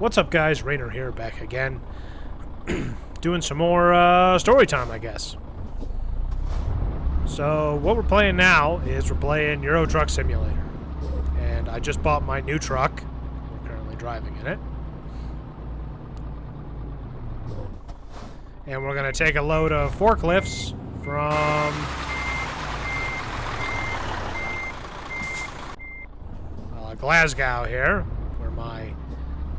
What's up, guys? Raynor here, back again. Doing some more story time, I guess. So, what we're playing now is we're playing Euro Truck Simulator. And I just bought my new truck. We're currently driving in it. And we're going to take a load of forklifts from Glasgow here, where my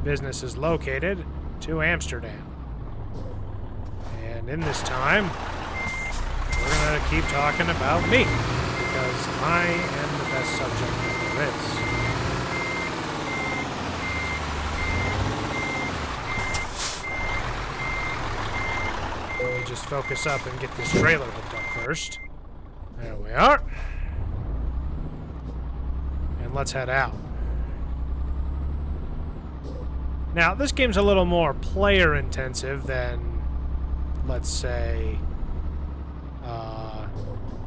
business is located, to Amsterdam. And in this time, we're going to keep talking about me, because I am the best subject that there is. Let me just focus up and get this trailer hooked up first. There we are. And let's head out. Now, this game's a little more player-intensive than, let's say,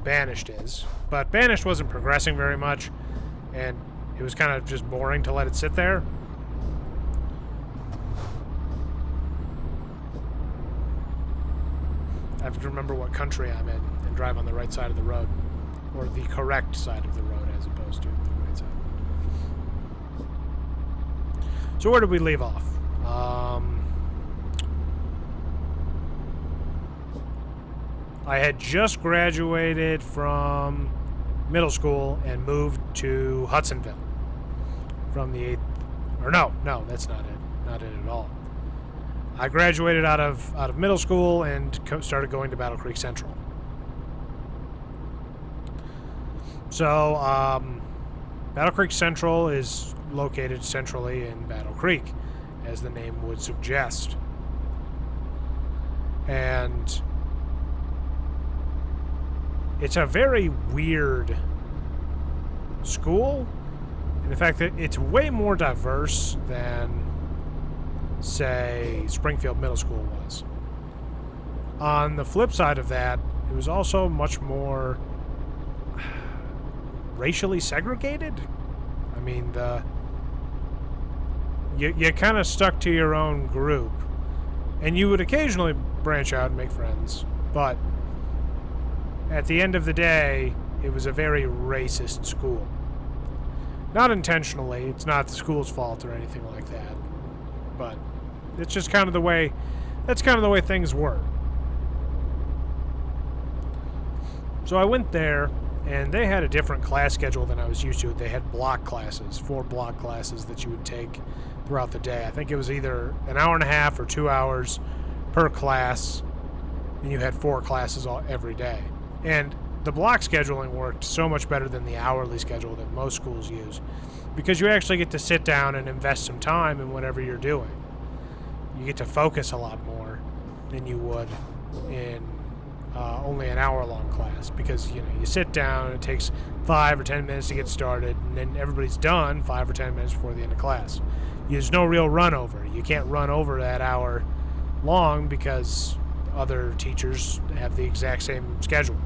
Banished is. But Banished wasn't progressing very much, and it was kind of just boring to let it sit there. I have to remember what country I'm in and drive on the right side of the road. Or the correct side of the road, as opposed to the right side. So where did we leave off? I had just graduated from middle school and moved to Hudsonville from the 8th. Or no, that's not it. Not it at all. I graduated out of middle school and started going to Battle Creek Central. So, Battle Creek Central is located centrally in Battle Creek, as the name would suggest. And it's a very weird school, in the fact that it's way more diverse than, say, Springfield Middle School was. On the flip side of that, it was also much more racially segregated. I mean, you kind of stuck to your own group, and you would occasionally branch out and make friends, but at the end of the day, it was a very racist school. Not intentionally, it's not the school's fault or anything like that, but it's just kind of the way, that's kind of the way things were. So I went there, and they had a different class schedule than I was used to. They had block classes, 4 block classes that you would take throughout the day. I think it was either an hour and a half or 2 hours per class, and you had 4 classes every day. And the block scheduling worked so much better than the hourly schedule that most schools use, because you actually get to sit down and invest some time in whatever you're doing. You get to focus a lot more than you would in only an hour-long class, because you sit down and it takes 5 or 10 minutes to get started, and then everybody's done 5 or 10 minutes before the end of class. There's no real run over. You can't run over that hour long because other teachers have the exact same schedule.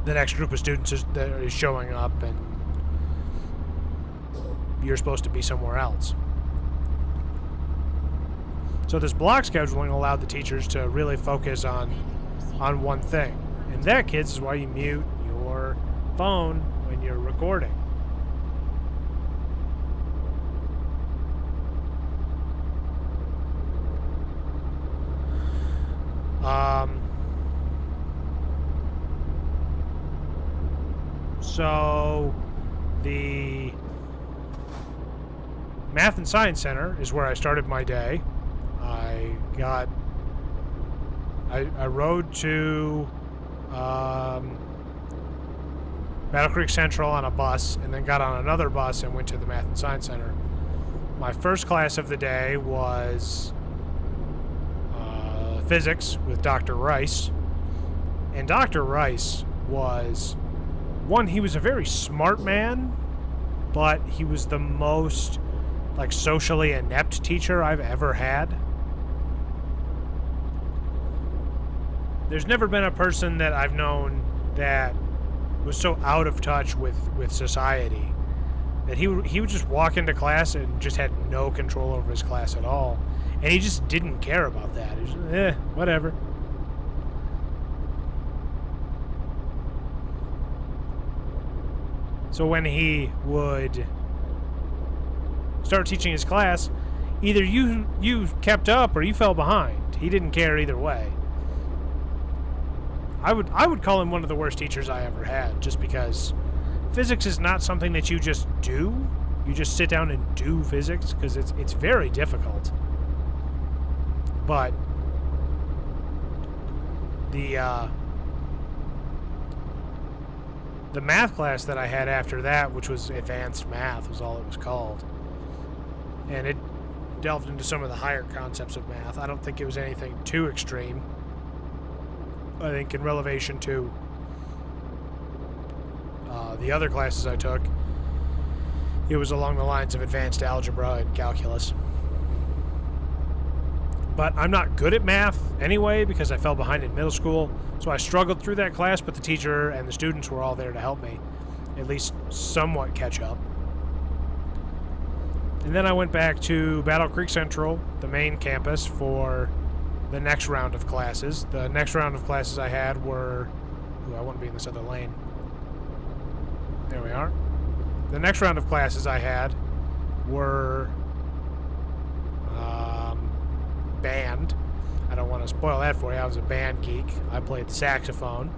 The next group of students is showing up, and you're supposed to be somewhere else. So this block scheduling allowed the teachers to really focus on one thing. And that, kids, is why you mute your phone when you're recording. So the Math and Science Center is where I started my day. I rode to Battle Creek Central on a bus, and then got on another bus and went to the Math and Science Center. My first class of the day was physics with Dr. Rice. And Dr. Rice was, he was a very smart man, but he was the most socially inept teacher I've ever had. There's never been a person that I've known that was so out of touch with society that he would just walk into class and just had no control over his class at all. And he just didn't care about that. He was just, whatever. So when he would start teaching his class, either you kept up or you fell behind. He didn't care either way. I would call him one of the worst teachers I ever had, just because physics is not something that you just do. You just sit down and do physics, because it's very difficult. But the math class that I had after that, which was advanced math, was all it was called, and it delved into some of the higher concepts of math. I don't think it was anything too extreme. I think in relation to the other classes I took, it was along the lines of advanced algebra and calculus. But I'm not good at math anyway, because I fell behind in middle school, so I struggled through that class, but the teacher and the students were all there to help me at least somewhat catch up. And then I went back to Battle Creek Central, the main campus, for the next round of classes. The next round of classes I had were... Ooh, I want to be in this other lane. There we are. The next round of classes I had were band. I don't want to spoil that for you. I was a band geek. I played saxophone.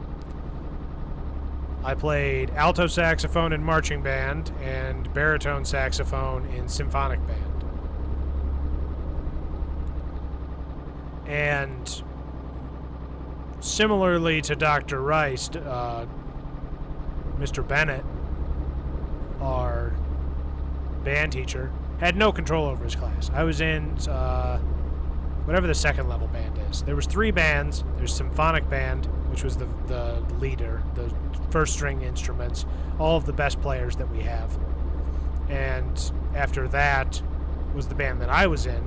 I played alto saxophone in marching band and baritone saxophone in symphonic band. And similarly to Dr. Rice, Mr. Bennett, our band teacher, had no control over his class. I was in whatever the second level band is. There was 3 bands. There's symphonic band, which was the leader, the first string instruments, all of the best players that we have. And after that was the band that I was in,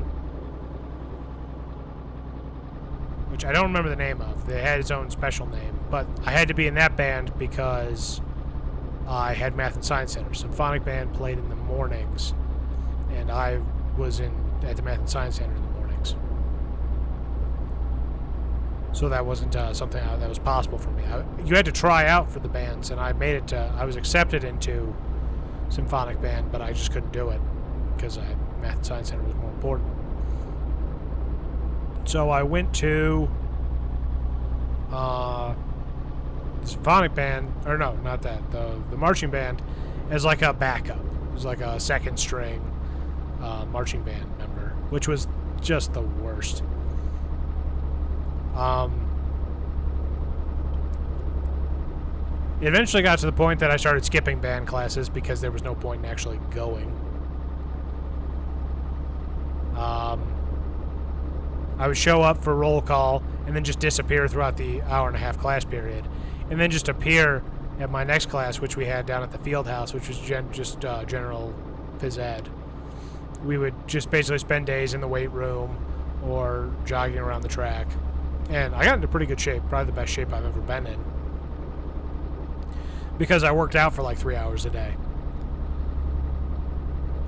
which I don't remember the name of. They had its own special name, but I had to be in that band because I had Math and Science Center. Symphonic band played in the mornings, and I was at the Math and Science Center in the mornings. So that wasn't something that was possible for me. You had to try out for the bands, and I made it. I was accepted into symphonic band, but I just couldn't do it because Math and Science Center was more important. So I went to the symphonic band, or no, not that, the marching band, as like a backup. It was like a second string marching band member, which was just the worst. It eventually got to the point that I started skipping band classes because there was no point in actually going. I would show up for roll call and then just disappear throughout the hour-and-a-half class period, and then just appear at my next class, which we had down at the field house, which was just general phys ed. We would just basically spend days in the weight room or jogging around the track, and I got into pretty good shape, probably the best shape I've ever been in, because I worked out for like 3 hours a day,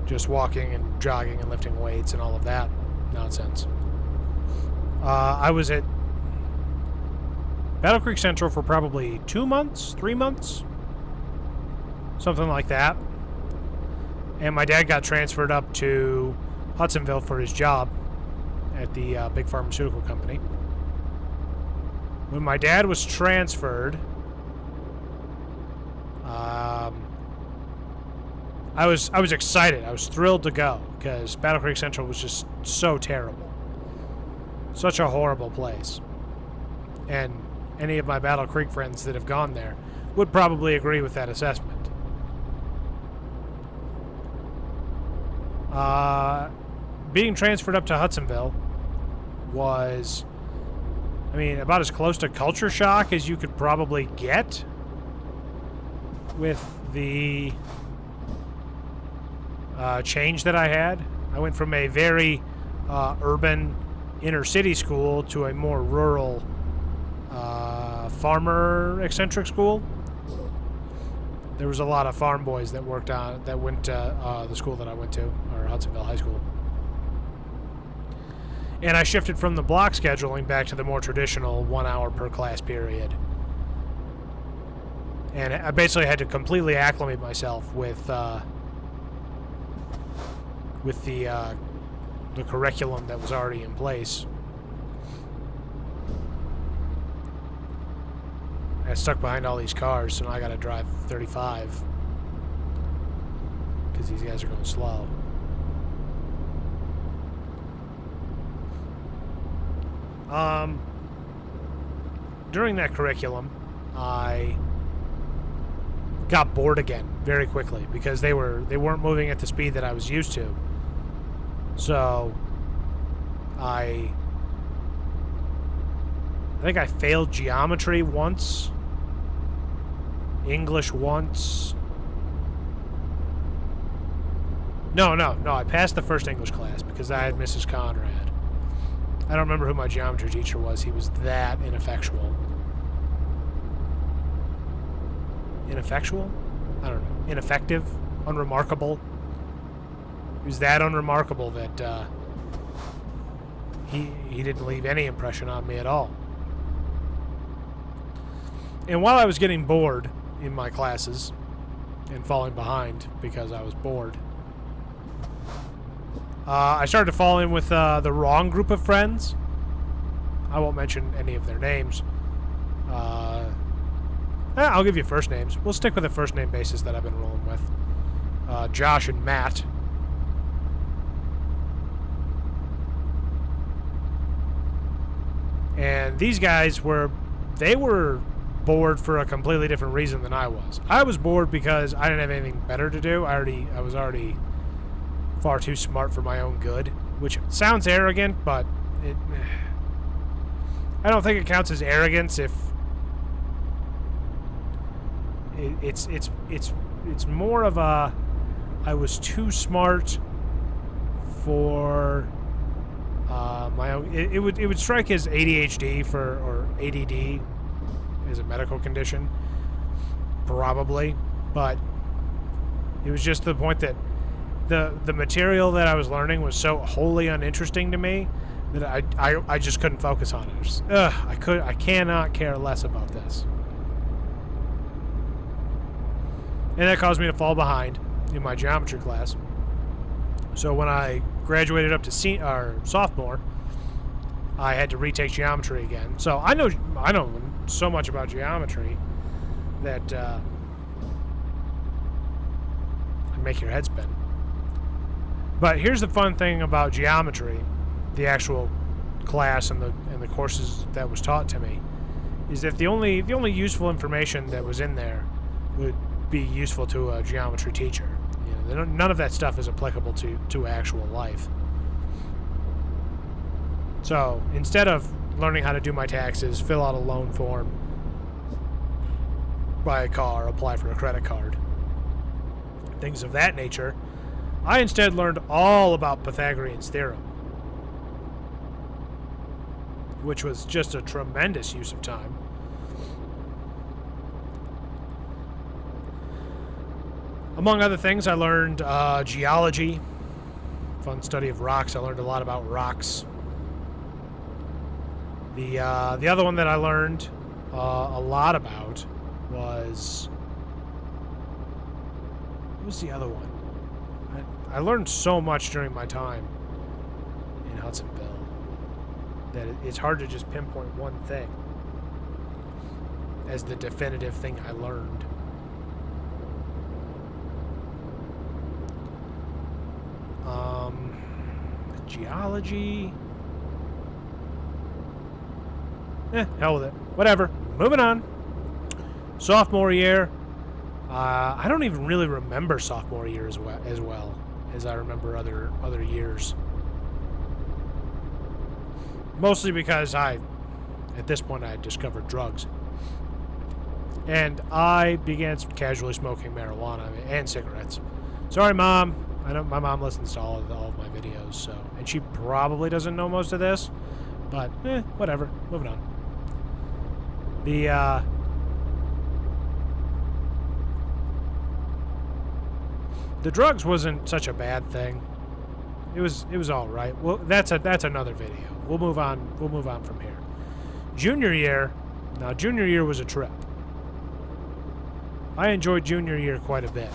just walking and jogging and lifting weights and all of that nonsense. I was at Battle Creek Central for probably 2 months, 3 months, something like that. And my dad got transferred up to Hudsonville for his job at the big pharmaceutical company. When my dad was transferred, I was excited. I was thrilled to go because Battle Creek Central was just so terrible. Such a horrible place. And any of my Battle Creek friends that have gone there would probably agree with that assessment. Being transferred up to Hudsonville was, about as close to culture shock as you could probably get with the change that I had. I went from a very urban inner city school to a more rural farmer eccentric school, there was a lot of farm boys that went to the school that I went to, or Hudsonville High School. And I shifted from the block scheduling back to the more traditional 1 hour per class period. And I basically had to completely acclimate myself with the curriculum that was already in place. I got stuck behind all these cars, so now I gotta drive 35 because these guys are going slow. During that curriculum, I got bored again very quickly because they weren't moving at the speed that I was used to. So I think I failed geometry once, English once. No, I passed the first English class because I had Mrs. Conrad. I don't remember who my geometry teacher was. He was that ineffectual. Ineffectual? I don't know. Ineffective? Unremarkable? He was that unremarkable that he didn't leave any impression on me at all. And while I was getting bored in my classes and falling behind because I was bored, I started to fall in with the wrong group of friends. I won't mention any of their names. I'll give you first names. We'll stick with the first name basis that I've been rolling with. Josh and Matt. And these guys were bored for a completely different reason than I was. I was bored because I didn't have anything better to do. I was already far too smart for my own good, which sounds arrogant, but I don't think it counts as arrogance if it's more of a I was too smart for my own. It would strike as ADHD or ADD as a medical condition, probably, but it was just to the point that the material that I was learning was so wholly uninteresting to me that I just couldn't focus on it. Just, I cannot care less about this. And that caused me to fall behind in my geometry class. So when I graduated up to sophomore, I had to retake geometry again. So I know so much about geometry that I make your head spin. But here's the fun thing about geometry, the actual class and the courses that was taught to me, is that the only useful information that was in there would be useful to a geometry teacher. You know, none of that stuff is applicable to actual life. So instead of learning how to do my taxes, fill out a loan form, buy a car, apply for a credit card, things of that nature, I instead learned all about Pythagorean's theorem, which was just a tremendous use of time. Among other things, I learned geology, fun study of rocks. I learned a lot about rocks. The other one that I learned a lot about was... What was the other one? I learned so much during my time in Hudsonville that it's hard to just pinpoint one thing as the definitive thing I learned. Geology. Hell with it. Whatever. Moving on. Sophomore year. I don't even really remember sophomore year as well as I remember other years. Mostly because at this point I had discovered drugs. And I began casually smoking marijuana and cigarettes. Sorry, Mom. I know my mom listens to all of my videos, so, and she probably doesn't know most of this, but whatever. Moving on. The drugs wasn't such a bad thing. It was all right. Well, that's another video. We'll move on. We'll move on from here. Junior year. Now, junior year was a trip. I enjoyed junior year quite a bit.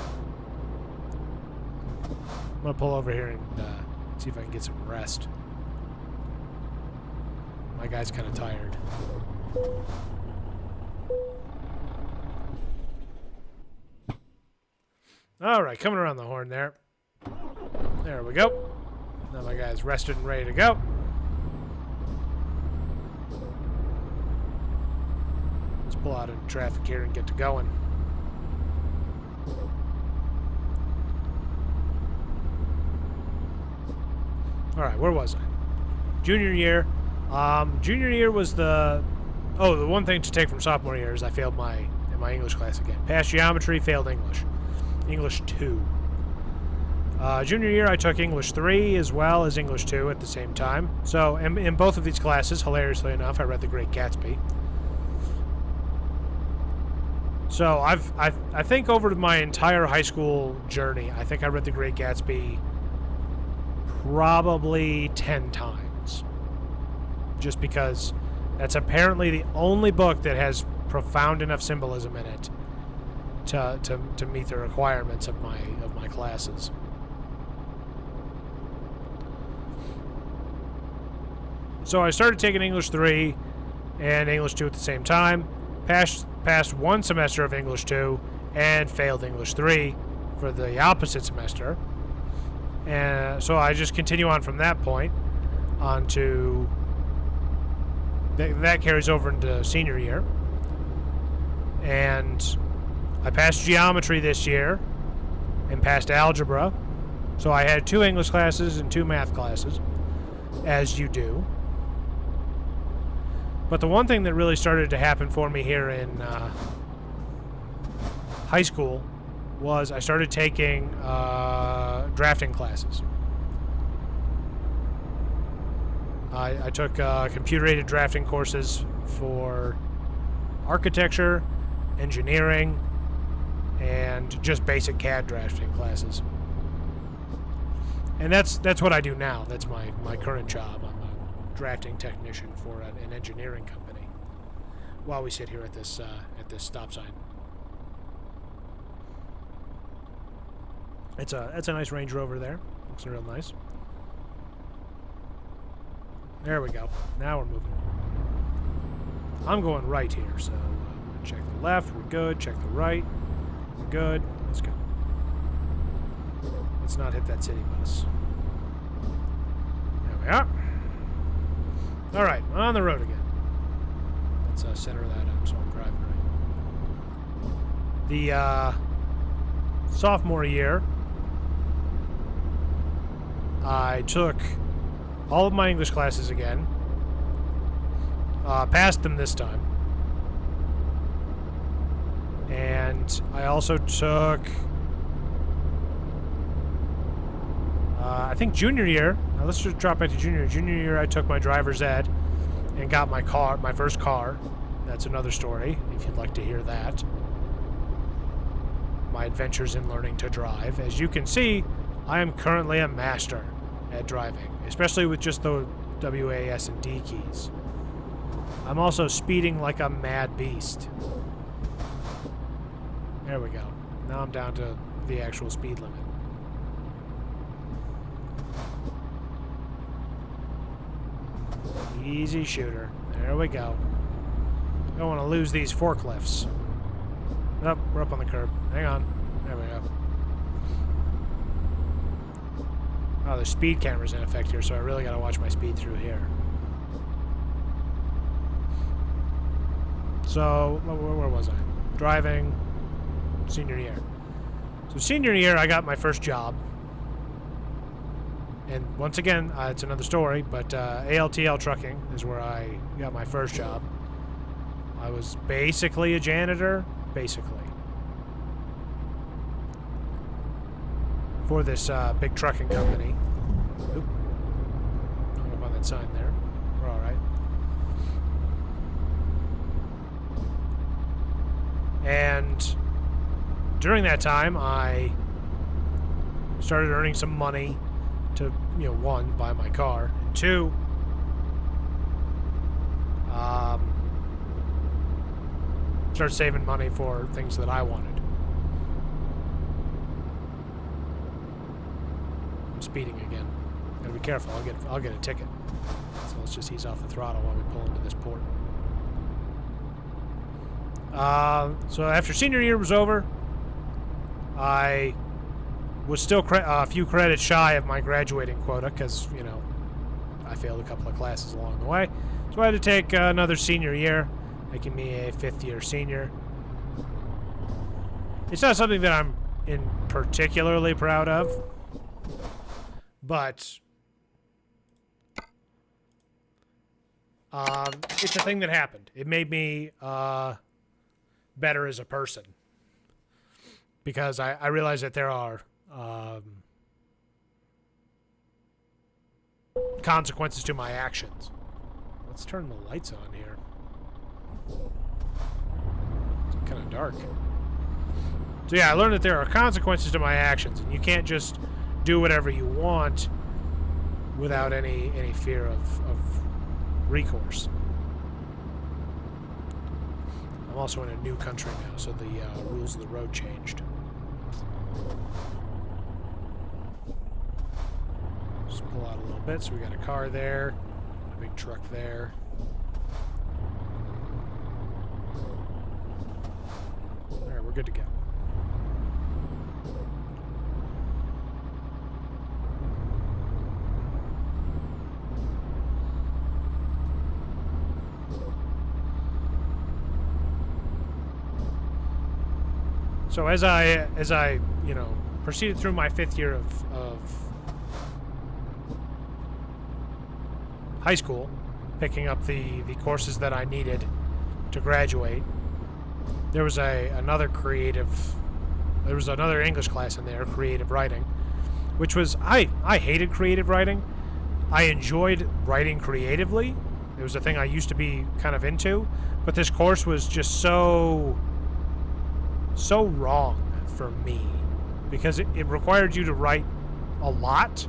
I'm gonna pull over here and see if I can get some rest. My guy's kind of tired. All right, coming around the horn there. There we go. Now my guy's rested and ready to go. Let's pull out into traffic here and get to going. All right, where was I? Junior year. Junior year was the one thing to take from sophomore year is I failed in my English class again. Passed geometry, failed English. English 2. Junior year, I took English 3 as well as English 2 at the same time. So, in both of these classes, hilariously enough, I read The Great Gatsby. So, I think over my entire high school journey, I think I read The Great Gatsby probably 10 times. Just because that's apparently the only book that has profound enough symbolism in it to meet the requirements of my classes. So I started taking English 3 and English 2 at the same time. Passed one semester of English 2 and failed English 3 for the opposite semester. And so I just continue on from that point on to that carries over into senior year. And I passed geometry this year and passed algebra. So I had 2 English classes and 2 math classes, as you do. But the one thing that really started to happen for me here in high school was I started taking drafting classes. I took computer-aided drafting courses for architecture, engineering, and just basic CAD drafting classes. And that's what I do now. That's my current job. I'm a drafting technician for an engineering company while we sit here at this stop sign. It's a nice Range Rover there. Looks real nice. There we go. Now we're moving. I'm going right here, so check the left. We're good. Check the right. We're good. Let's go. Let's not hit that city bus. There we are. All right, on the road again. Let's center that up so I'm driving right. The sophomore year, I took all of my English classes again. Passed them this time. And I also took, I think junior year. Now let's just drop back to junior year. Junior year, I took my driver's ed and got my first car. That's another story, if you'd like to hear that. My adventures in learning to drive. As you can see, I am currently a master at driving, especially with just the W, A, S, and D keys. I'm also speeding like a mad beast. There we go. Now I'm down to the actual speed limit. Easy shooter. There we go. Don't want to lose these forklifts. Oh, we're up on the curb. Hang on. There we go. Oh, there's speed cameras in effect here, so I really got to watch my speed through here. So, where was I? Driving, senior year. So senior year, I got my first job. And once again, it's another story, but ALTL Trucking is where I got my first job. I was basically a janitor, basically. For this big trucking company. Oop. Hung up on that sign there. We're all right. And during that time, I started earning some money to, one, buy my car, and two, start saving money for things that I wanted. I'm speeding again. Gotta be careful. I'll get a ticket. So let's just ease off the throttle while we pull into this port. So after senior year was over, I was still a few credits shy of my graduating quota because, I failed a couple of classes along the way. So I had to take another senior year, making me a fifth-year senior. It's not something that I'm particularly proud of, but it's a thing that happened. It made me better as a person because I realized that there are consequences to my actions. Let's turn the lights on here. It's kind of dark. So yeah, I learned that there are consequences to my actions, and you can't just do whatever you want without any fear of recourse. I'm also in a new country now, so the rules of the road changed. Just pull out a little bit. So we got a car there, a big truck there. All right, we're good to go. So as I proceeded through my fifth year of high school, picking up the courses that I needed to graduate, there was another English class in there, creative writing, which was I hated creative writing. I enjoyed writing creatively. It was a thing I used to be kind of into, but this course was just so wrong for me because it required you to write a lot,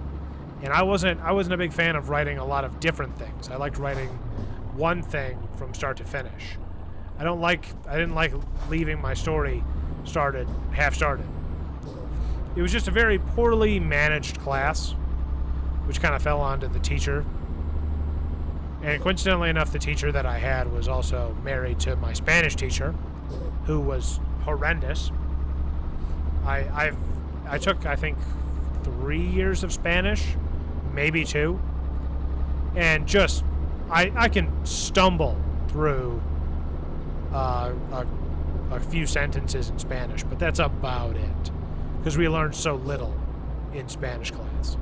and I wasn't a big fan of writing a lot of different things. I liked writing one thing from start to finish. I didn't like leaving my story half started. It was just a very poorly managed class, which kind of fell onto the teacher. And coincidentally enough, the teacher that I had was also married to my Spanish teacher, who was horrendous. I took, I think, 3 years of Spanish, maybe 2, and just I can stumble through a few sentences in Spanish, but that's about it because we learned so little in Spanish class.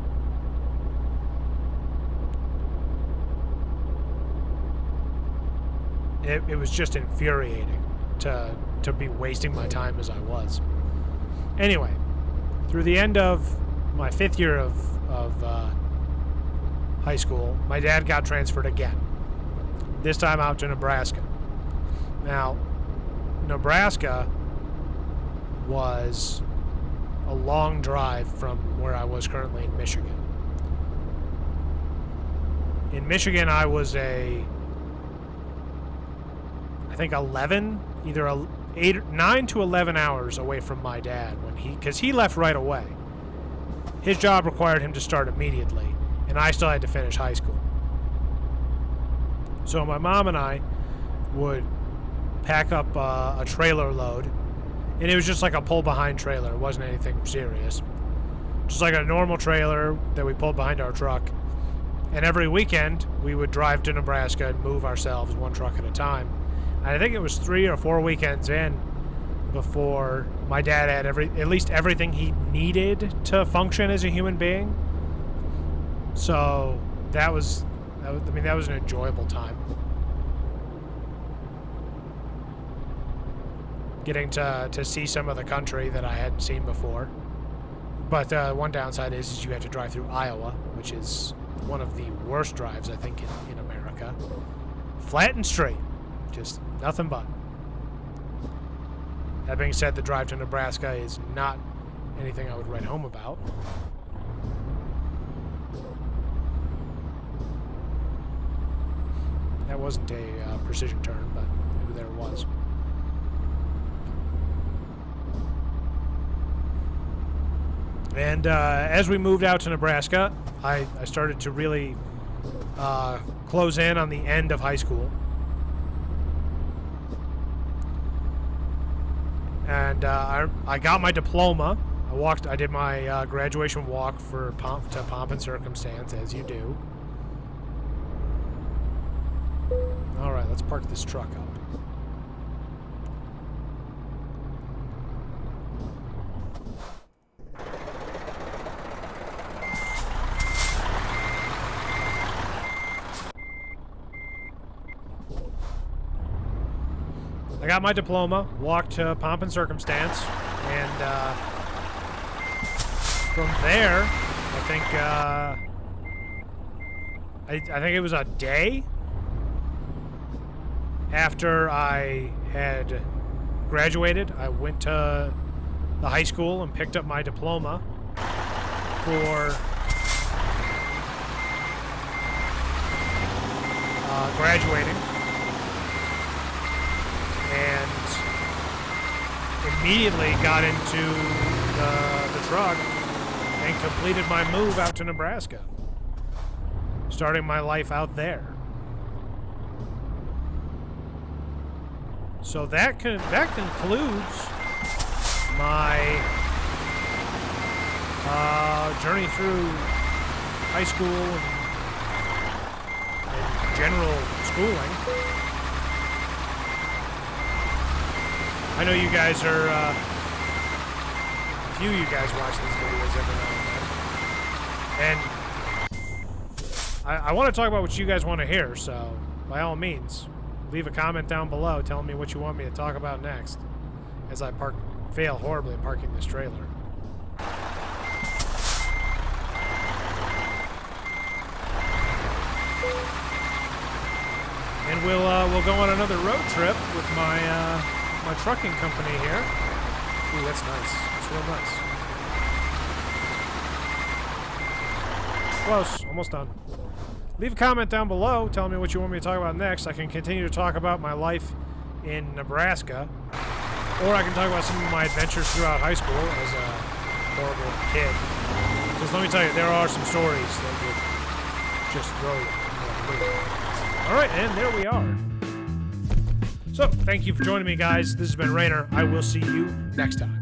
It was just infuriating to be wasting my time as I was. Anyway, through the end of my fifth year of high school, my dad got transferred again, this time out to Nebraska. Now, Nebraska was a long drive from where I was currently in Michigan. In Michigan, I was I think 9 to 11 hours away from my dad because he left right away. His job required him to start immediately, and I still had to finish high school. So my mom and I would pack up a trailer load, and it was just like a pull-behind trailer. It wasn't anything serious. Just like a normal trailer that we pulled behind our truck. And every weekend, we would drive to Nebraska and move ourselves one truck at a time. And I think it was 3 or 4 weekends in before my dad had at least everything he needed to function as a human being. So that was an enjoyable time. Getting to see some of the country that I hadn't seen before. But one downside is you have to drive through Iowa, which is one of the worst drives, I think, in America. Flat and straight. Just nothing but. That being said, the drive to Nebraska is not anything I would write home about. That wasn't a precision turn, but maybe there it was. And as we moved out to Nebraska, I started to really close in on the end of high school. And I got my diploma. I did my graduation walk to pomp and circumstance, as you do. All right, let's park this truck up. I got my diploma, walked to pomp and circumstance, and from there, I think it was a day after I had graduated. I went to the high school and picked up my diploma for graduating. And immediately got into the truck and completed my move out to Nebraska, starting my life out there. So that concludes my journey through high school and general schooling. I know you guys are, a few of you guys watch these videos every now and then. And I want to talk about what you guys want to hear, so by all means, leave a comment down below telling me what you want me to talk about next as I fail horribly at parking this trailer. And we'll go on another road trip with my trucking company here. Ooh, that's nice. That's real nice. Close. Almost done. Leave a comment down below telling me what you want me to talk about next. I can continue to talk about my life in Nebraska, or I can talk about some of my adventures throughout high school as a horrible kid. Because let me tell you, there are some stories that would just throw you. Alright, and there we are. So, thank you for joining me, guys. This has been Raynor. I will see you next time.